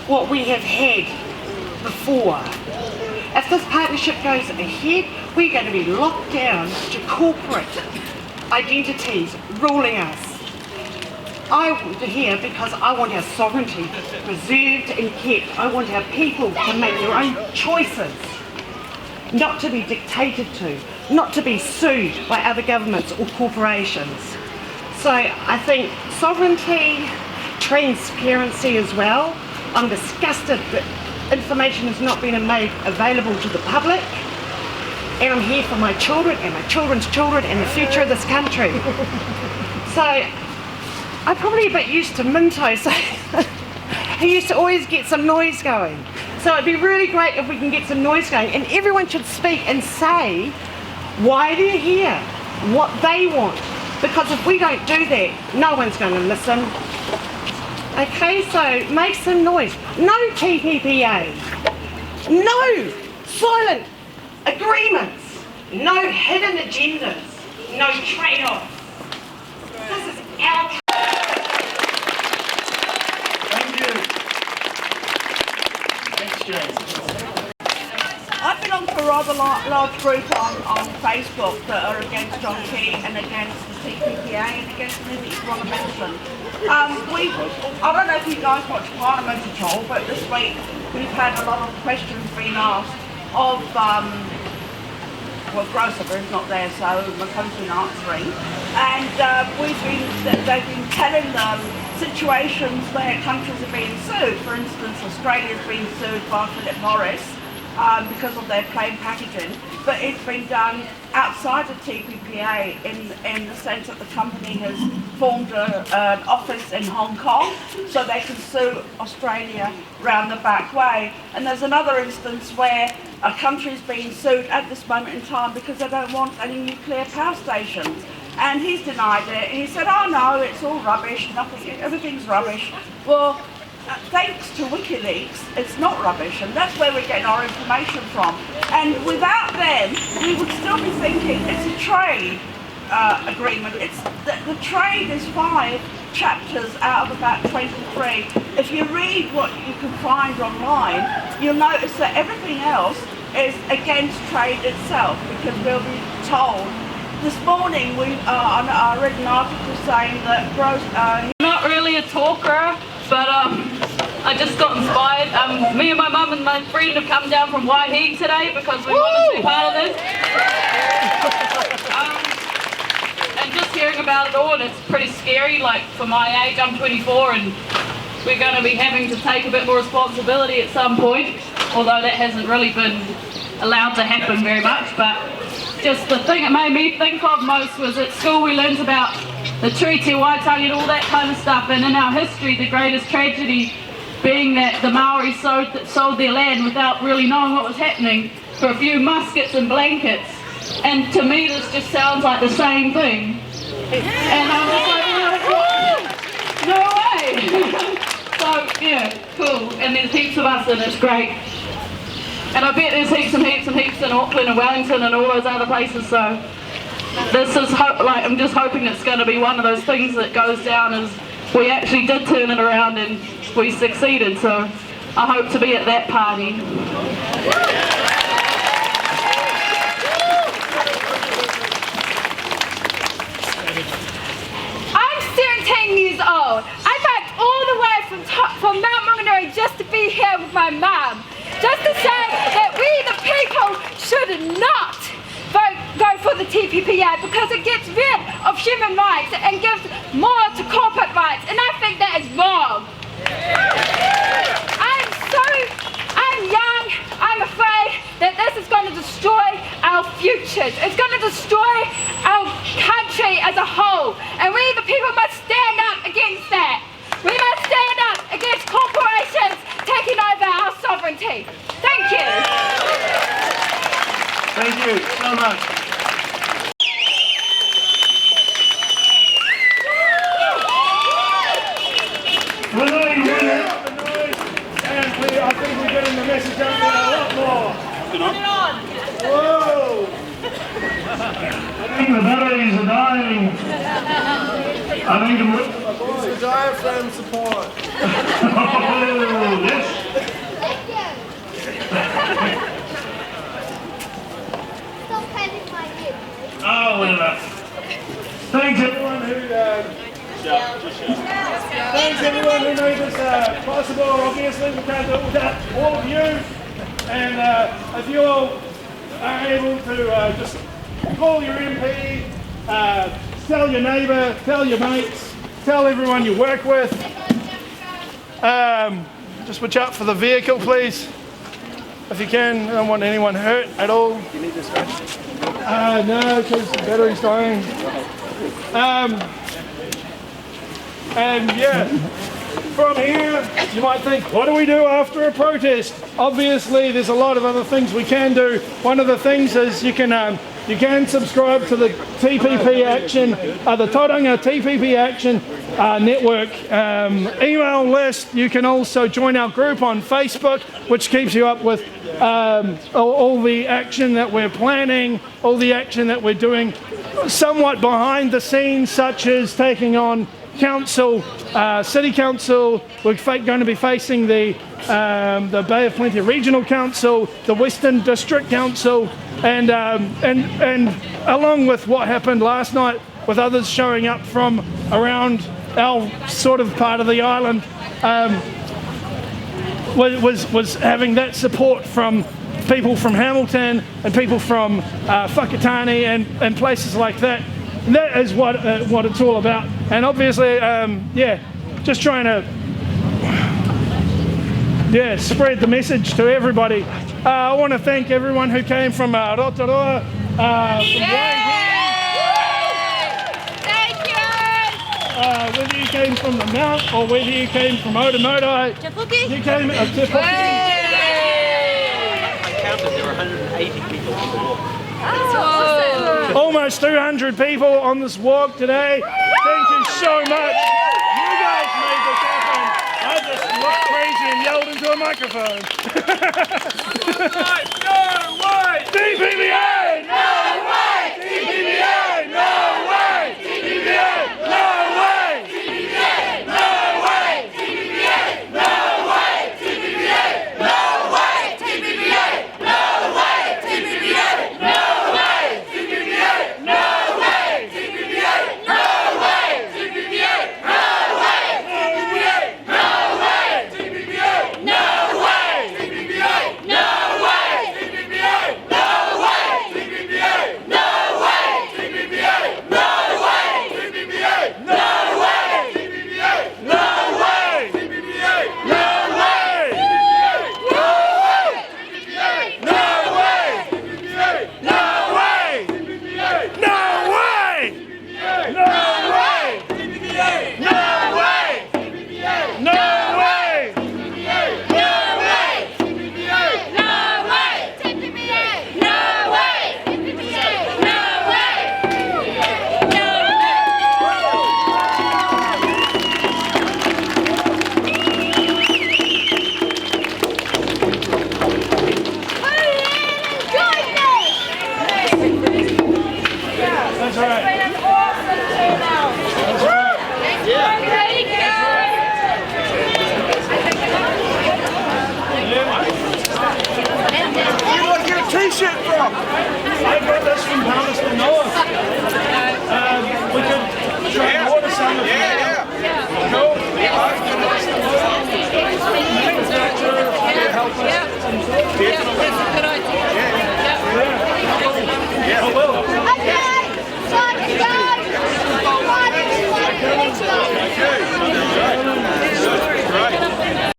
what we have had before. If this partnership goes ahead, we're going to be locked down to corporate identities ruling us. I want to hear because I want our sovereignty preserved and kept. I want our people to make their own choices, not to be dictated to, not to be sued by other governments or corporations. So I think sovereignty, transparency as well. I'm disgusted that information has not been made available to the public, and I'm here for my children and my children's children and the future of this country. So I'm probably a bit used to Minto, so he used to always get some noise going. So it'd be really great if we can get some noise going, and everyone should speak and say why they're here, what they want, because if we don't do that, no one's going to listen. Okay, so make some noise. No TPPA, no silent agreements, no hidden agendas, no trade-offs. This is our country. Thank you. Thanks, James. I belong to a rather large group on Facebook that are against John Key and against the TPPA and against anything you want to mention. I don't know if you guys watch Parliament at all, but this week we've had a lot of questions being asked of, well, Grosvenor is not there, so McComb's been answering. And they've been telling them situations where countries are being sued. For instance, Australia's been sued by Philip Morris because of their plain packaging, but it's been done outside of TPPA in the sense that the company has formed an office in Hong Kong so they can sue Australia round the back way. And there's another instance where a country's being sued at this moment in time because they don't want any nuclear power stations. And he's denied it. He said, oh no, it's all rubbish, everything's rubbish. Well, thanks to WikiLeaks, it's not rubbish, and that's where we're getting our information from. And without them, we would still be thinking it's a trade agreement. The trade is 5 chapters out of about 23. If you read what you can find online, you'll notice that everything else is against trade itself, because we'll be told. This morning, I read an article saying that not really a talker, but I just got inspired. Me and my mum and my friend have come down from Waihi today because we wanted to be part of this. And just hearing about it all, and it's pretty scary. Like, for my age, I'm 24, and we're going to be having to take a bit more responsibility at some point, although that hasn't really been allowed to happen very much. But just the thing that made me think of most was at school we learned about the Treaty Waitangi and all that kind of stuff, and in our history the greatest tragedy being that the Maori sold their land without really knowing what was happening for a few muskets and blankets. And to me this just sounds like the same thing. And I was like, no way! So yeah, cool. And there's heaps of us and it's great. And I bet there's heaps and heaps and heaps in Auckland and Wellington and all those other places, so this is, I'm just hoping it's going to be one of those things that goes down as we actually did turn it around and we succeeded, so I hope to be at that party. I'm 17 years old. I biked all the way from Mount Maunganui just to be here with my mum. Just to say that we the people should not go for the TPPA because it gets rid of human rights and gives more to corporate rights, and I think that is wrong. I'm young, I'm afraid that this is going to destroy our futures. It's going to destroy our country as a whole, and we the people must stand up against that. We must stand up against corporations taking over our sovereignty. Thank you. Thank you so much. I think we're getting the message out there a lot more. Put it on. Whoa! I think the batteries are dying. I think the diaphragm support. Oh, yes. possible. Obviously, we can't do it without all of you. And if you all are able to just call your MP, tell your neighbour, tell your mates, tell everyone you work with. Just watch out for the vehicle, please. If you can, I don't want anyone hurt at all. Do you need this one? No, because the battery's dying. And yeah, from here, you might think, what do we do after a protest? Obviously, there's a lot of other things we can do. One of the things is you can subscribe to the TPP Action, the Tauranga TPP Action network email list. You can also join our group on Facebook, which keeps you up with all the action that we're planning, all the action that we're doing somewhat behind the scenes, such as taking on council, city council. We're going to be facing the Bay of Plenty Regional Council, the Western District Council, and along with what happened last night with others showing up from around our sort of part of the island, was having that support from people from Hamilton and people from Whakatane and places like that. And that is what it's all about. And obviously, yeah, just trying to spread the message to everybody. I want to thank everyone who came from Rothery, whether you came from the Mount or whether you came from Otamotai. You came I counted, there were 180 people on the walk. Almost 200 people on this walk today. Thank you so much. You guys made this happen. I just looked crazy and yelled into a microphone. No way! TPPA! No!